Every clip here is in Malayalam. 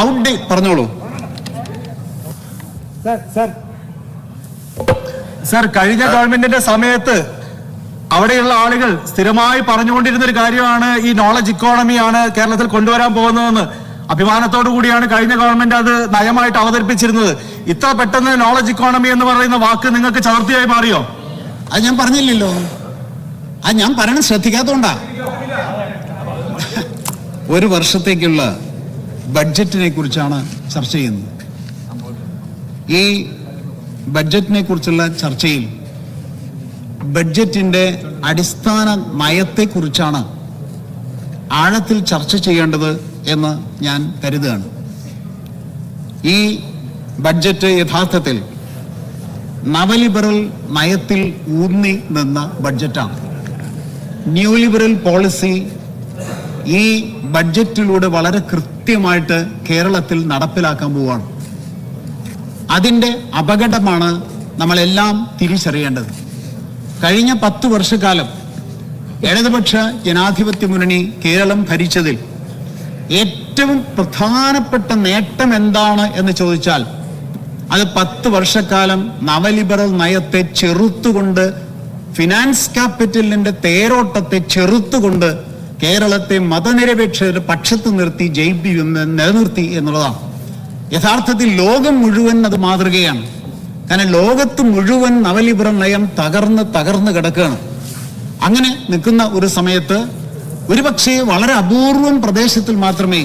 ഔട്ട്ഡേറ്റ് പറഞ്ഞോളൂ. സർ, കഴിഞ്ഞ ഗവൺമെന്റിന്റെ സമയത്ത് അവിടെയുള്ള ആളുകൾ സ്ഥിരമായി പറഞ്ഞുകൊണ്ടിരുന്ന ഒരു കാര്യമാണ് ഈ നോളജ് ഇക്കോണമിയാണ് കേരളത്തിൽ കൊണ്ടുവരാൻ പോകുന്നതെന്ന്. അഭിമാനത്തോടു കൂടിയാണ് കഴിഞ്ഞ ഗവൺമെന്റ് അത് നയമായിട്ട് അവതരിപ്പിച്ചിരുന്നത്. ഇത്ര പെട്ടെന്ന് നോളജ് ഇക്കോണമി എന്ന് പറയുന്ന വാക്ക് നിങ്ങൾക്ക് ചവർത്തിയായി മാറിയോ? അത് ഞാൻ പറഞ്ഞില്ലല്ലോ. അത് ഞാൻ പറയണത് ശ്രദ്ധിക്കാത്തോണ്ടാ. ഒരു വർഷത്തേക്കുള്ള ബഡ്ജറ്റിനെ കുറിച്ചാണ് ചർച്ച ചെയ്യുന്നത്. ഈ ബഡ്ജറ്റിനെ കുറിച്ചുള്ള ചർച്ചയിൽ ബഡ്ജറ്റിന്റെ അടിസ്ഥാന നയത്തെക്കുറിച്ചാണ് ആഴത്തിൽ ചർച്ച ചെയ്യേണ്ടത് എന്ന് ഞാൻ കരുതുകയാണ്. ഈ ബഡ്ജറ്റ് യഥാർത്ഥത്തിൽ നവലിബറൽ നയത്തിൽ ഊന്നി നിന്ന ബഡ്ജറ്റാണ്. ന്യൂ ലിബറൽ പോളിസി ഈ ബഡ്ജറ്റിലൂടെ വളരെ കൃത്യമായിട്ട് കേരളത്തിൽ നടപ്പിലാക്കാൻ പോവുകയാണ്. അതിൻ്റെ അപകടമാണ് നമ്മളെല്ലാം തിരിച്ചറിയേണ്ടത്. കഴിഞ്ഞ 10 വർഷക്കാലം ഇടതുപക്ഷ ജനാധിപത്യ മുന്നണി കേരളം ഭരിച്ചതിൽ ഏറ്റവും പ്രധാനപ്പെട്ട നേട്ടം എന്താണ് എന്ന് ചോദിച്ചാൽ അത് 10 വർഷക്കാലം നവലിബറൽ നയത്തെ ചെറുത്തുകൊണ്ട്, ഫിനാൻസ് ക്യാപിറ്റലിന്റെ തേരോട്ടത്തെ ചെറുത്തുകൊണ്ട് കേരളത്തെ മതനിരപേക്ഷരുടെ പക്ഷത്ത് നിർത്തി നിലനിർത്തി എന്നുള്ളതാണ്. യഥാർത്ഥത്തിൽ ലോകം മുഴുവൻ അത് മാതൃകയാണ്. കാരണം ലോകത്ത് മുഴുവൻ നവലിബറൽ നയം തകർന്ന് കിടക്കുകയാണ്. അങ്ങനെ നിൽക്കുന്ന ഒരു സമയത്ത് ഒരുപക്ഷെ വളരെ അപൂർവം പ്രദേശത്തിൽ മാത്രമേ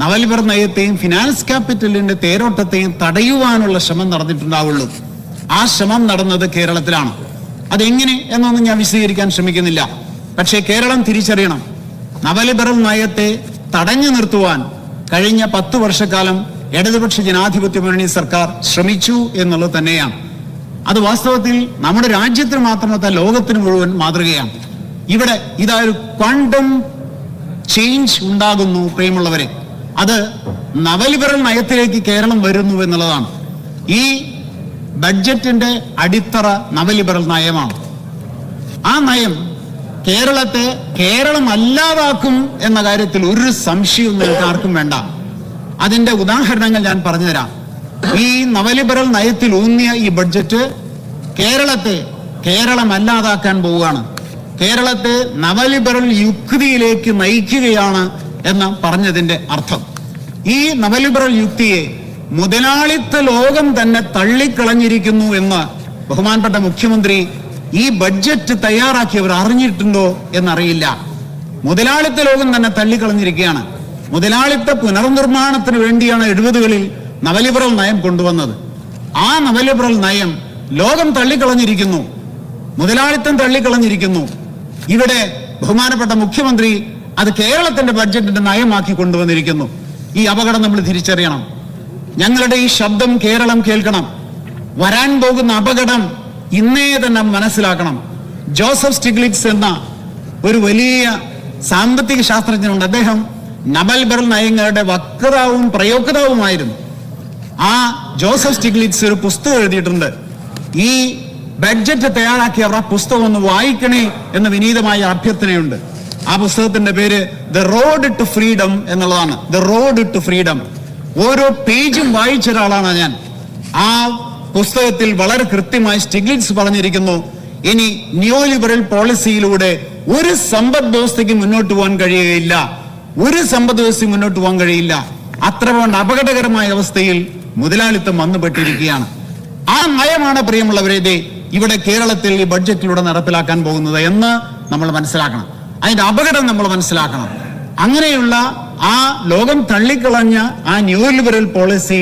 നവലിബറൽ നയത്തെയും ഫിനാൻസ് ക്യാപിറ്റലിന്റെ തേരോട്ടത്തെയും തടയുവാനുള്ള ശ്രമം നടന്നിട്ടുണ്ടാവുള്ളൂ. ആ ശ്രമം നടന്നത് കേരളത്തിലാണ്. അതെങ്ങനെ എന്നൊന്നും ഞാൻ വിശദീകരിക്കാൻ ശ്രമിക്കുന്നില്ല. പക്ഷേ കേരളം തിരിച്ചറിയണം, നവലിബറൽ നയത്തെ തടഞ്ഞു നിർത്തുവാൻ കഴിഞ്ഞ 10 വർഷക്കാലം ഇടതുപക്ഷ ജനാധിപത്യ മുന്നണി സർക്കാർ ശ്രമിച്ചു എന്നുള്ളത് തന്നെയാണ്. അത് വാസ്തവത്തിൽ നമ്മുടെ രാജ്യത്തിന് മാത്രമല്ല ലോകത്തിന് മുഴുവൻ മാതൃകയാണ്. ഇവിടെ ഇതൊരു ക്വാണ്ടം ചേഞ്ച് ഉണ്ടാകുന്നു പ്രിയമുള്ളവരെ. അത് നവലിബറൽ നയത്തിലേക്ക് കേരളം വരുന്നു എന്നുള്ളതാണ്. ഈ ബഡ്ജറ്റിന്റെ അടിത്തറ നവലിബറൽ നയമാണ്. ആ നയം കേരളത്തെ കേരളം അല്ലാതാക്കും എന്ന കാര്യത്തിൽ ഒരു സംശയവും നിങ്ങൾക്ക് ആർക്കും വേണ്ട. അതിന്റെ ഉദാഹരണങ്ങൾ ഞാൻ പറഞ്ഞുതരാം. ഈ നവലിബറൽ നയത്തിൽ ഊന്നിയ ഈ ബഡ്ജറ്റ് കേരളത്തെ കേരളം അല്ലാതാക്കാൻ പോവുകയാണ്. കേരളത്തെ നവലിബറൽ യുക്തിയിലേക്ക് നയിക്കുകയാണ് എന്ന് പറഞ്ഞതിന്റെ അർത്ഥം, ഈ നവലിബറൽ യുക്തിയെ മുതലാളിത്ത ലോകം തന്നെ തള്ളിക്കളഞ്ഞിരിക്കുന്നു എന്ന് ബഹുമാനപ്പെട്ട മുഖ്യമന്ത്രി ഈ ബഡ്ജറ്റ് തയ്യാറാക്കിയവർ അറിഞ്ഞിട്ടുണ്ടോ എന്നറിയില്ല. മുതലാളിത്ത ലോകം തന്നെ തള്ളിക്കളഞ്ഞിരിക്കുകയാണ്. മുതലാളിത്ത പുനർനിർമ്മാണത്തിന് വേണ്ടിയാണ് 70കളിൽ നവലിബറൽ നയം കൊണ്ടുവന്നത്. ആ നവലിബറൽ നയം ലോകം തള്ളിക്കളഞ്ഞിരിക്കുന്നു, മുതലാളിത്തം തള്ളിക്കളഞ്ഞിരിക്കുന്നു. ഇവിടെ ബഹുമാനപ്പെട്ട മുഖ്യമന്ത്രി അത് കേരളത്തിന്റെ ബഡ്ജറ്റിന്റെ നയമാക്കി കൊണ്ടുവന്നിരിക്കുന്നു. ഈ അപകടം നമ്മൾ തിരിച്ചറിയണം. ഞങ്ങളുടെ ഈ ശബ്ദം കേരളം കേൾക്കണം. വരാൻ പോകുന്ന അപകടം ഇന്നേ തന്നെ മനസ്സിലാക്കണം. ജോസഫ് സ്റ്റിഗ്ലിറ്റ്സ് എന്ന ഒരു വലിയ സാമ്പത്തിക ശാസ്ത്രജ്ഞനുണ്ട്. അദ്ദേഹം നവലിബറൽ നയങ്ങളുടെ വക്താവും പ്രയോക്താവുമായിരുന്നു. ആ ജോസഫ് സ്റ്റിഗ്ലിറ്റ്സ് ഒരു പുസ്തകം എഴുതിയിട്ടുണ്ട്. ഈ ബഡ്ജറ്റ് തയ്യാറാക്കിയവർ ആ പുസ്തകം ഒന്ന് വായിക്കണേ എന്ന വിനീതമായ അഭ്യർത്ഥനയുണ്ട്. ആ പുസ്തകത്തിന്റെ പേര് ദ റോഡ് ടു ഫ്രീഡം എന്നുള്ളതാണ്. The road to freedom. ഓരോ പേജും വായിച്ച ഒരാളാണ് ഞാൻ. ആ പുസ്തകത്തിൽ വളരെ കൃത്യമായി സ്റ്റിഗ്ലിറ്റ്സ് പറഞ്ഞിരിക്കുന്നു, ഇനി ന്യൂ ലിബറൽ പോളിസിയിലൂടെ ഒരു സമ്പദ് വ്യവസ്ഥയ്ക്ക് മുന്നോട്ട് പോകാൻ കഴിയുകയില്ല, ഒരു സമ്പദ് വ്യവസ്ഥയ്ക്ക് മുന്നോട്ട് പോകാൻ കഴിയില്ല. അത്ര അപകടകരമായ അവസ്ഥയിൽ മുതലാളിത്തം വന്നുപെട്ടിരിക്കുകയാണ്. ആ നയമാണ് പ്രിയമുള്ളവരെ ഇവിടെ കേരളത്തിൽ ഈ ബഡ്ജറ്റിലൂടെ നടപ്പിലാക്കാൻ പോകുന്നത് എന്ന് നമ്മൾ മനസ്സിലാക്കണം. അതിന്റെ അപകടം നമ്മൾ മനസ്സിലാക്കണം. അങ്ങനെയുള്ള ആ ലോകം തള്ളിക്കളഞ്ഞ ആ ന്യൂ ലിബറൽ പോളിസി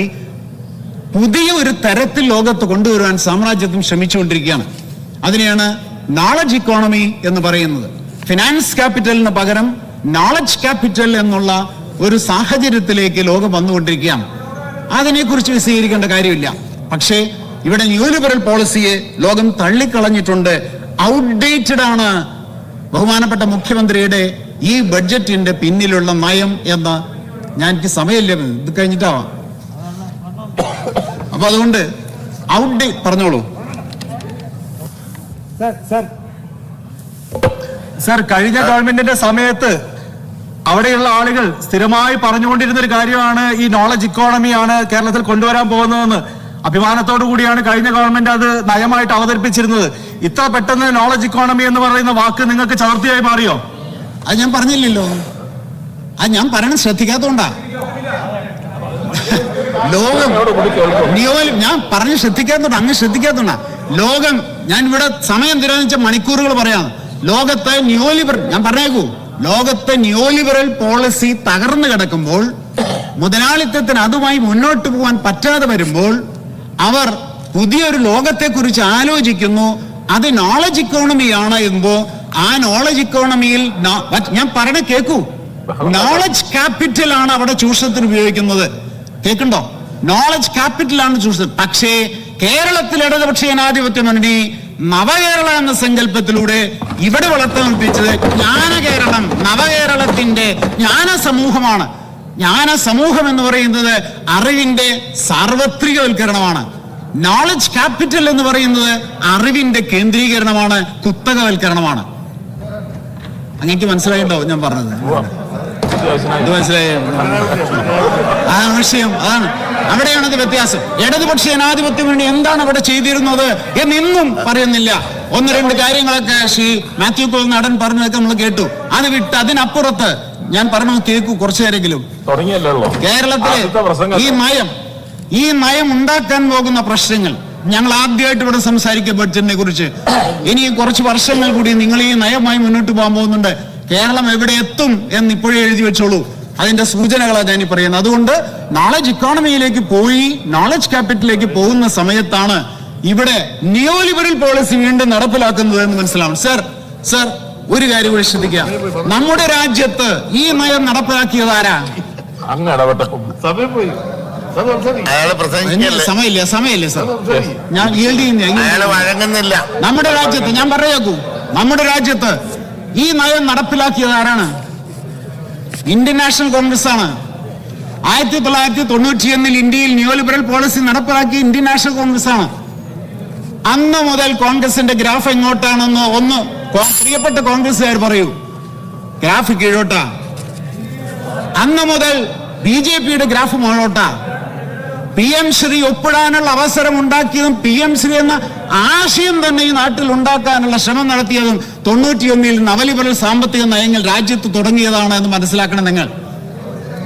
പുതിയ ഒരു തരത്തിൽ ലോകത്ത് കൊണ്ടുവരുവാൻ സാമ്രാജ്യത്വം ശ്രമിച്ചുകൊണ്ടിരിക്കുകയാണ്. അതിനെയാണ് നോളജ് ഇക്കോണമി എന്ന് പറയുന്നത്. ഫിനാൻസ് ക്യാപിറ്റലിന് പകരം നോളജ് ക്യാപിറ്റൽ എന്നുള്ള ഒരു സാഹചര്യത്തിലേക്ക് ലോകം വന്നുകൊണ്ടിരിക്കുകയാണ്. അതിനെക്കുറിച്ച് വിശദീകരിക്കേണ്ട കാര്യമില്ല. പക്ഷേ ഇവിടെ ന്യൂ ലിബറൽ പോളിസിയെ ലോകം തള്ളിക്കളഞ്ഞിട്ടുണ്ട്. ഔട്ട്ഡേറ്റഡ് ആണ് ബഹുമാനപ്പെട്ട മുഖ്യമന്ത്രിയുടെ ഈ ബഡ്ജറ്റിന്റെ പിന്നിലുള്ള നയം എന്ന് എനിക്ക് സമയമില്ല, ഇത് കഴിഞ്ഞിട്ടാവാം. അപ്പൊ അതുകൊണ്ട് ഔട്ട്ഡേറ്റ് പറഞ്ഞോളൂ. സർ, കഴിഞ്ഞ ഗവൺമെന്റിന്റെ സമയത്ത് അവിടെയുള്ള ആളുകൾ സ്ഥിരമായി പറഞ്ഞുകൊണ്ടിരുന്ന ഒരു കാര്യമാണ് ഈ നോളജ് ഇക്കോണമിയാണ് കേരളത്തിൽ കൊണ്ടുവരാൻ പോകുന്നതെന്ന്. അഭിമാനത്തോടു കൂടിയാണ് കഴിഞ്ഞ ഗവൺമെന്റ് അത് നയമായിട്ട് അവതരിപ്പിച്ചിരുന്നത്. ഇത്ര പെട്ടെന്ന് നോളജ് ഇക്കോണമി എന്ന് പറയുന്ന വാക്ക് നിങ്ങൾക്ക് ചവർത്തിയായി മാറിയോ? അത് ഞാൻ പറഞ്ഞില്ലല്ലോ. അത് ഞാൻ പറയണത് ശ്രദ്ധിക്കാത്തോണ്ടാ. ലോകം ഞാൻ പറഞ്ഞ് ശ്രദ്ധിക്കാത്തോണ്ടാ, അങ്ങ് ശ്രദ്ധിക്കാത്തോണ്ടാ. ലോകം, ഞാൻ ഇവിടെ സമയം തീരുമാനിച്ച മണിക്കൂറുകൾ പറയാം. ലോകത്തെ നിയോലിബറൽ, ഞാൻ പറഞ്ഞേക്കൂ, ലോകത്തെ നിയോലിബറൽ പോളിസി തകർന്നു കിടക്കുമ്പോൾ, മുതലാളിത്തത്തിന് അതുമായി മുന്നോട്ട് പോകാൻ പറ്റാതെ വരുമ്പോൾ അവർ പുതിയൊരു ലോകത്തെക്കുറിച്ച് ആലോചിക്കുന്നു. അത് നോളജ് ഇക്കോണമിയാണ് എന്നുമ്പോൾ ആ നോളജ് ഇക്കോണമിയിൽ ഞാൻ പറയണ കേൾക്കൂ, നോളജ് ക്യാപിറ്റൽ ആണ് അവിടെ ചൂഷണത്തിന് ഉപയോഗിക്കുന്നത്. കേൾക്കുണ്ടോ? നോളജ് ക്യാപിറ്റൽ ആണ് ചൂഷണം. പക്ഷേ കേരളത്തിൽ ഇടതുപക്ഷ ജനാധിപത്യ മുന്നണി നവകേരള എന്ന സങ്കല്പത്തിലൂടെ ഇവിടെ വളർത്തിപ്പിച്ചത് ജ്ഞാനകേരളം, നവകേരളത്തിന്റെ ജ്ഞാന സമൂഹമാണ്. ജ്ഞാന സമൂഹം എന്ന് പറയുന്നത് അറിവിന്റെ സാർവത്രികവൽക്കരണമാണ്. നോളജ് ക്യാപിറ്റൽ എന്ന് പറയുന്നത് അറിവിന്റെ കേന്ദ്രീകരണമാണ്, കുത്തകവൽക്കരണമാണ്. അങ്ങേക്ക് മനസ്സിലായിട്ടോ ഞാൻ പറഞ്ഞത്? ഇത് മനസ്സിലായോ? ആ വിഷയം അതാണ്, അവിടെയാണത് വ്യത്യാസം. ഇടതുപക്ഷ ജനാധിപത്യം വേണ്ടി എന്താണ് അവിടെ ചെയ്തിരുന്നത് എന്നിന്നും പറയുന്നില്ല. ഒന്ന് രണ്ട് കാര്യങ്ങളൊക്കെ ശ്രീ മാത്യു കോൾ നടൻ പറഞ്ഞതൊക്കെ നമ്മൾ കേട്ടു. അത് വിട്ട് അതിനപ്പുറത്ത് ഞാൻ പറഞ്ഞു കേൾക്കൂ കുറച്ചു നേരെങ്കിലും. കേരളത്തിലെ ഈ നയം ഉണ്ടാക്കാൻ പോകുന്ന പ്രശ്നങ്ങൾ ഞങ്ങൾ ആദ്യമായിട്ട് ഇവിടെ സംസാരിക്കുക ബഡ്ജറ്റിനെ കുറിച്ച്. ഇനി കുറച്ച് വർഷങ്ങൾ കൂടി നിങ്ങൾ ഈ നയമായി മുന്നോട്ട് പോകാൻ പോകുന്നുണ്ട്. കേരളം എവിടെ എത്തും എന്ന് ഇപ്പോഴേ എഴുതി വെച്ചോളൂ. അതിന്റെ സൂചനകളാണ് ഞാൻ പറയുന്നത്. അതുകൊണ്ട് നോളജ് ഇക്കോണമിയിലേക്ക് പോയി നോളജ് ക്യാപിറ്റലിലേക്ക് പോകുന്ന സമയത്താണ് ഇവിടെ നിയോലിബറൽ പോളിസി വീണ്ടും നടപ്പിലാക്കുന്നത് എന്ന് മനസ്സിലാവും. സർ ഒരു കാര്യം കൂടി ശ്രദ്ധിക്കുക. നമ്മുടെ രാജ്യത്ത് ഈ നയം നടപ്പിലാക്കിയത് ആരാ? സമയമില്ല സർ, ഞാൻ വഴങ്ങുന്നില്ല. നമ്മുടെ രാജ്യത്ത് ഞാൻ പറയാക്കൂ, നമ്മുടെ രാജ്യത്ത് ഈ നയം നടപ്പിലാക്കിയത് ആരാണ്? ഇന്ത്യൻ നാഷണൽ കോൺഗ്രസ് ആണ്. 1991 ഇന്ത്യയിൽ നിയോലിബറൽ പോളിസി നടപ്പിലാക്കിയ ഇന്ത്യൻ നാഷണൽ കോൺഗ്രസ് ആണ്. അന്ന് മുതൽ കോൺഗ്രസിന്റെ ഗ്രാഫ് എങ്ങോട്ടാണെന്ന് ഒന്ന് പ്രിയപ്പെട്ട കോൺഗ്രസ്സുകാർ പറയൂ. ഗ്രാഫ് കീഴോട്ടാ. അന്ന് മുതൽ BJPയുടെ ഗ്രാഫ് മുകളിലോട്ടാ. PM ശ്രീ ഒപ്പിടാനുള്ള അവസരം ഉണ്ടാക്കിയതും PM ശ്രീ എന്ന ആശയം തന്നെ ഈ നാട്ടിൽ ഉണ്ടാക്കാനുള്ള ശ്രമം നടത്തിയതും 91 നവലിബറൽ സാമ്പത്തിക നയങ്ങൾ രാജ്യത്ത് തുടങ്ങിയതാണ് എന്ന് മനസ്സിലാക്കണം നിങ്ങൾ.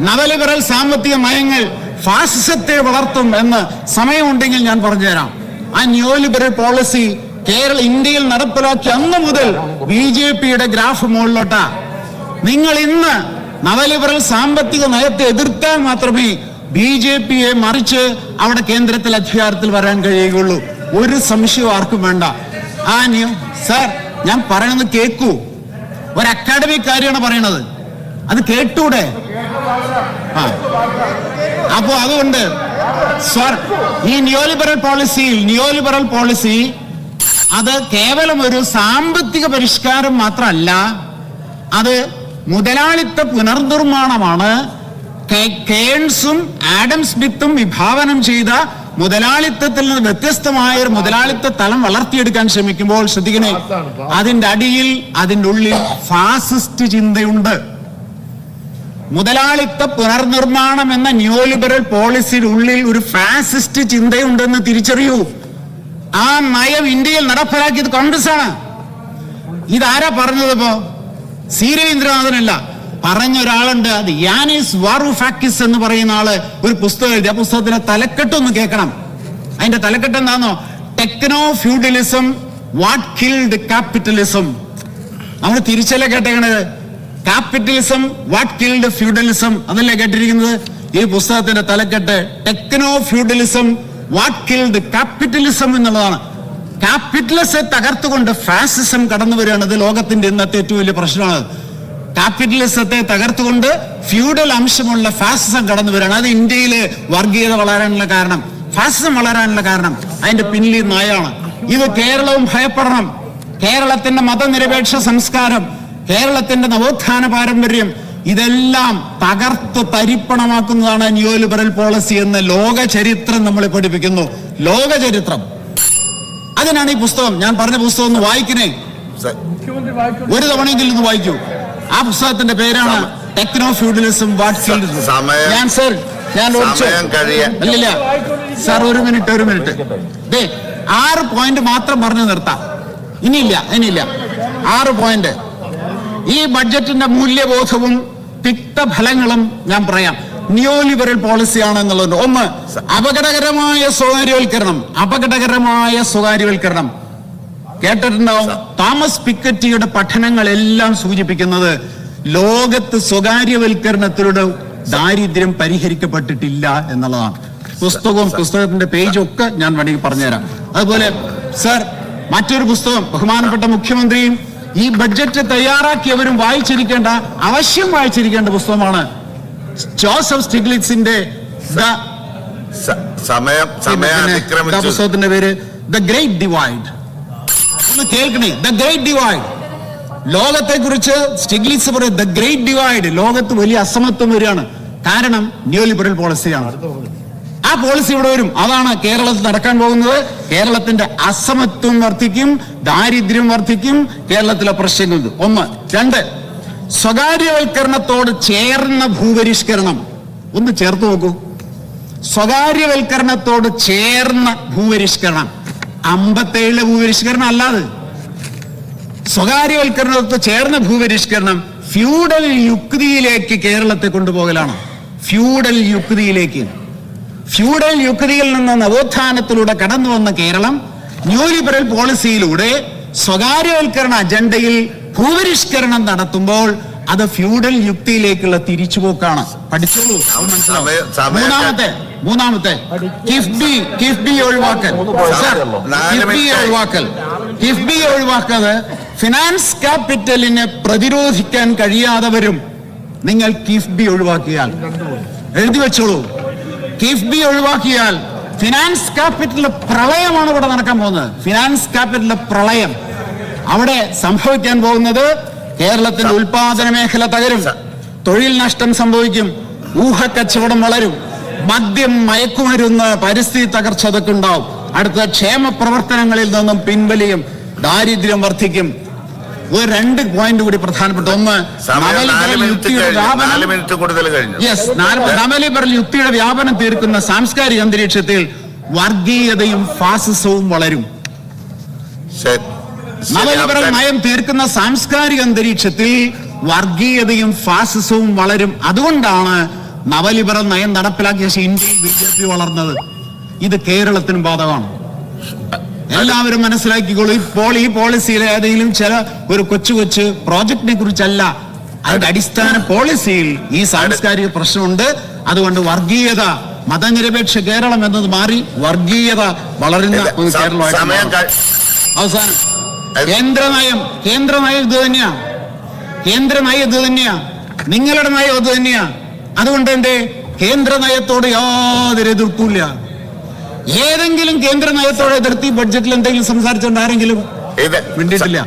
നവലിബറൽ സാമ്പത്തിക നയങ്ങൾ ഫാസിസത്തെ വളർത്തും എന്ന് സമയമുണ്ടെങ്കിൽ ഞാൻ പറഞ്ഞുതരാം. ആ നിയോലിബറൽ പോളിസി ഇന്ത്യയിൽ നടപ്പിലാക്കി അന്ന് മുതൽ BJPയുടെ ഗ്രാഫ് മുകളിലോട്ടാ. നിങ്ങൾ ഇന്ന് നവലിബറൽ സാമ്പത്തിക നയത്തെ എതിർത്താൽ മാത്രമേ BJPയെ മറിച്ച് അവിടെ കേന്ദ്രത്തിൽ അധികാരത്തിൽ വരാൻ കഴിയുകയുള്ളൂ. ഒരു സംശയവും ആർക്കും വേണ്ട. സർ ഞാൻ പറയുന്നത് കേൾക്കൂ. ഒരു അക്കാഡമിക് കാര്യമാണ് പറയണത്, അത് കേട്ടൂടെ? അപ്പോ അതുകൊണ്ട് സർ ഈ നിയോലിബറൽ പോളിസി അത് കേവലം ഒരു സാമ്പത്തിക പരിഷ്കാരം മാത്രമല്ല, അത് മുതലാളിത്ത പുനർനിർമ്മാണമാണ്. കെയ്ൻസും ആഡം സ്മിത്തും വിഭാവനം ചെയ്ത മുതലാളിത്തത്തിൽ നിന്ന് വ്യത്യസ്തമായ ഒരു മുതലാളിത്ത തലം വളർത്തിയെടുക്കാൻ ശ്രമിക്കുമ്പോൾ ശ്രദ്ധിക്കണേ, അതിന്റെ അടിയിൽ അതിൻ്റെ ഉള്ളിൽ ഫാസിസ്റ്റ് ചിന്തയുണ്ട്. മുതലാളിത്ത പുനർനിർമ്മാണം എന്ന നിയോലിബറൽ പോളിസിയുടെ ഉള്ളിൽ ഒരു ഫാസിസ്റ്റ് ചിന്തയുണ്ടെന്ന് തിരിച്ചറിയൂ. ആ നയം ഇന്ത്യയിൽ നടപ്പിലാക്കിയത് കോൺഗ്രസ് ആണ്. ഇതാരാ പറഞ്ഞത്? ഇപ്പോ സി രവീന്ദ്രനാഥനല്ല, പറഞ്ഞൊരാളുണ്ട്. അത് യാനിസ് വാറൂഫാക്കിസ് എന്ന് പറയുന്ന ആള് ഒരു പുസ്തകം എഴുതി. ആ പുസ്തകത്തിന്റെ തലക്കെട്ടൊന്ന് കേൾക്കണം. അതിന്റെ തലക്കെട്ട് എന്താണോ? Techno feudalism what killed capitalism. നമ്മൾ തിരിച്ചല്ലേ കേട്ടേക്കണത്? ക്യാപിറ്റലിസം വാട്ട് കിൽഡ് ഫ്യൂഡലിസം അതല്ലേ കേട്ടിരിക്കുന്നത്? ഈ പുസ്തകത്തിന്റെ തലക്കെട്ട് techno feudalism what killed capitalism എന്നുള്ളതാണ്. ക്യാപിറ്റലിസത്തെ തകർത്തുകൊണ്ട് ഫാസിസം കടന്നു വരികയാണ്. ഇത് ലോകത്തിന്റെ ഇന്നത്തെ ഏറ്റവും വലിയ പ്രശ്നമാണ്. ക്യാപിറ്റലിസത്തെ തകർത്തുകൊണ്ട് ഫ്യൂഡൽ അംശമുള്ള ഫാസിസം കടന്നു വരികയാണ്. അത് ഇന്ത്യയിൽ വർഗീയത വളരാനുള്ള കാരണം, ഫാസിസം വളരാനുള്ള കാരണം അതിന്റെ പിന്നിൽ നയമാണ്. ഇത് കേരളവും ഭയപ്പെടണം. കേരളത്തിന്റെ മതനിരപേക്ഷ സംസ്കാരം, കേരളത്തിന്റെ നവോത്ഥാന പാരമ്പര്യം, ഇതെല്ലാം തകർത്ത് തരിപ്പണമാക്കുന്നതാണ് നിയോലിബറൽ പോളിസി എന്ന് ലോക ചരിത്രം നമ്മളെ പഠിപ്പിക്കുന്നു. ലോക ചരിത്രം. അതിനാണ് ഈ പുസ്തകം. ഞാൻ പറഞ്ഞ പുസ്തകം ഒന്ന് വായിക്കണേ, ഒരു തവണയെങ്കിലും ഒന്ന് വായിക്കൂ. ആ പുസ്തകത്തിന്റെ പേരാണ് ടെക്നോ ഫ്യൂഡലിസം ഞാൻ സർ ഞാൻ ഇല്ലില്ല സാർ ഒരു മിനിറ്റ് ദേ 6 പോയിന്റ് മാത്രം പറഞ്ഞു നിർത്താം. ഇനിയില്ല 6 പോയിന്റ്. ഈ ബഡ്ജറ്റിന്റെ മൂല്യബോധവും തിക്തഫലങ്ങളും ഞാൻ പറയാം. നിയോ ലിബറൽ പോളിസിയാണ് എന്നുള്ളത്. ഒന്ന്, അപകടകരമായ സ്വകാര്യവൽക്കരണം കേട്ടിട്ടുണ്ടാവും. തോമസ് പിക്കറ്റിയുടെ പഠനങ്ങളെല്ലാം സൂചിപ്പിക്കുന്നത് ലോകത്ത് സ്വകാര്യവൽക്കരണത്തിലൂടെ ദാരിദ്ര്യം പരിഹരിക്കപ്പെട്ടിട്ടില്ല എന്നുള്ളതാണ്. പുസ്തകത്തിന്റെ പേജും ഒക്കെ ഞാൻ വേണമെങ്കിൽ പറഞ്ഞുതരാം. അതുപോലെ സർ മറ്റൊരു പുസ്തകം ബഹുമാനപ്പെട്ട മുഖ്യമന്ത്രിയും ഈ ബഡ്ജറ്റ് തയ്യാറാക്കിയവരും അവശ്യം വായിച്ചിരിക്കേണ്ട പുസ്തകമാണ് ജോസഫ് സ്റ്റിഗ്ലിറ്റ്സിന്റെ പുസ്തകത്തിന്റെ പേര് ദ ഗ്രേറ്റ് ഡിവൈഡ്. ഒന്ന് കേൾക്കണേ, ദ ഗ്രേറ്റ് ഡിവൈഡ്. ലോകത്തെ കുറിച്ച് സ്റ്റിഗ്ലിറ്റ്സ് പറയും ദ ഗ്രേറ്റ് ഡിവൈഡ്. ലോകത്ത് വലിയ അസമത്വം വരികയാണ്, കാരണം ന്യൂ ലിബറൽ പോളിസിയാണ്. ആ പോളിസി ഇവിടെ വരും. അതാണ് കേരളത്തിൽ നടക്കാൻ പോകുന്നത്. കേരളത്തിന്റെ അസമത്വം വർദ്ധിക്കും, ദാരിദ്ര്യം വർദ്ധിക്കും, കേരളത്തിലെ പ്രശ്നങ്ങൾ. 1. 2, സ്വകാര്യവൽക്കരണത്തോട് ചേർന്ന ഭൂപരിഷ്കരണം. ഒന്ന് ചേർത്ത് നോക്കൂ. സ്വകാര്യവൽക്കരണത്തോട് ചേർന്ന ഭൂപരിഷ്കരണം. 57 ഭൂപരിഷ്കരണം അല്ലാതെ സ്വകാര്യവൽക്കരണത്തോട് ചേർന്ന ഭൂപരിഷ്കരണം ഫ്യൂഡൽ യുക്തിയിലേക്ക് കേരളത്തെ കൊണ്ടുപോകലാണ്. ഫ്യൂഡൽ യുക്തിയിൽ നിന്ന് നവോത്ഥാനത്തിലൂടെ കടന്നു വന്ന കേരളം ന്യൂ ലിബറൽ പോളിസിയിലൂടെ സ്വകാര്യവൽക്കരണ അജണ്ടയിൽ ഭൂപരിഷ്കരണം നടത്തുമ്പോൾ അത് ഫ്യൂഡൽ യുക്തിയിലേക്കുള്ള തിരിച്ചുപോക്കാണ്. പഠിച്ചോളൂ. മൂന്നാമത്തെ കിഫ്ബി ഒഴിവാക്കൽ. ഫിനാൻസ് ക്യാപിറ്റലിനെ പ്രതിരോധിക്കാൻ കഴിയാതെ വരും നിങ്ങൾ കിഫ്ബി ഒഴിവാക്കിയാൽ. എഴുതി വെച്ചോളൂ. കിഫ്ബി ഒഴിവാക്കിയാൽ ഫിനാൻസ് ക്യാപിറ്റലിലെ പ്രളയമാണ് ഇവിടെ നടക്കാൻ പോകുന്നത്. ഫിനാൻസ് ക്യാപിറ്റലിലെ പ്രളയം. അവിടെ സംഭവിക്കാൻ പോകുന്നത് കേരളത്തിന്റെ ഉൽപാദന മേഖല തകരും, തൊഴിൽ നഷ്ടം സംഭവിക്കും, ഊഹക്കച്ചവടം വളരും, മദ്യം, മയക്കുമരുന്ന്, പരിസ്ഥിതി തകർച്ച അതൊക്കെ ഉണ്ടാവും. അടുത്ത ക്ഷേമ പ്രവർത്തനങ്ങളിൽ നിന്നും പിൻവലിയും, ദാരിദ്ര്യം വർദ്ധിക്കും. ഒരു 2 പോയിന്റ് കൂടി പ്രധാനപ്പെട്ട. ഒന്ന്, നവലിബറൽ യുക്തിയുടെ വ്യാപനം തീർക്കുന്ന സാംസ്കാരിക അന്തരീക്ഷത്തിൽ വർഗീയതയും ഫാസിസവും വളരും. നവലിബറൽ നയം തീർക്കുന്ന സാംസ്കാരിക അന്തരീക്ഷത്തിൽ വർഗീയതയും ഫാസിസവും വളരും. അതുകൊണ്ടാണ് നവലിബറൽ നയം നടപ്പിലാക്കിയ ശേഷം ഇന്ത്യയിൽ BJP വളർന്നത്. ഇത് കേരളത്തിനും ബാധകമാണ്. എല്ലാവരും മനസ്സിലാക്കിക്കോളൂ. ഇപ്പോൾ ഈ പോളിസിയിലെ ഏതെങ്കിലും ചില ഒരു കൊച്ചു പ്രോജക്റ്റിനെ കുറിച്ചല്ല, അതിന്റെ അടിസ്ഥാന പോളിസിയിൽ ഈ സാംസ്കാരിക പ്രശ്നമുണ്ട്. അതുകൊണ്ട് വർഗീയത, മതനിരപേക്ഷ കേരളം എന്നത് മാറി വർഗീയത വളരുന്ന ഒരു കേരളമായിട്ട്. അവസാനം കേന്ദ്ര നയം ഇത് തന്നെയാ. നിങ്ങളുടെ നയം അത് തന്നെയാ. അതുകൊണ്ട് എന്റെ കേന്ദ്ര നയത്തോട് യാതൊരു എതിർപ്പില്ല. ഏതെങ്കിലും കേന്ദ്ര നയത്തോടെ എതിർത്തി ബഡ്ജറ്റിൽ എന്തെങ്കിലും സംസാരിച്ചുകൊണ്ട് ആരെങ്കിലും മിണ്ടിട്ടില്ല.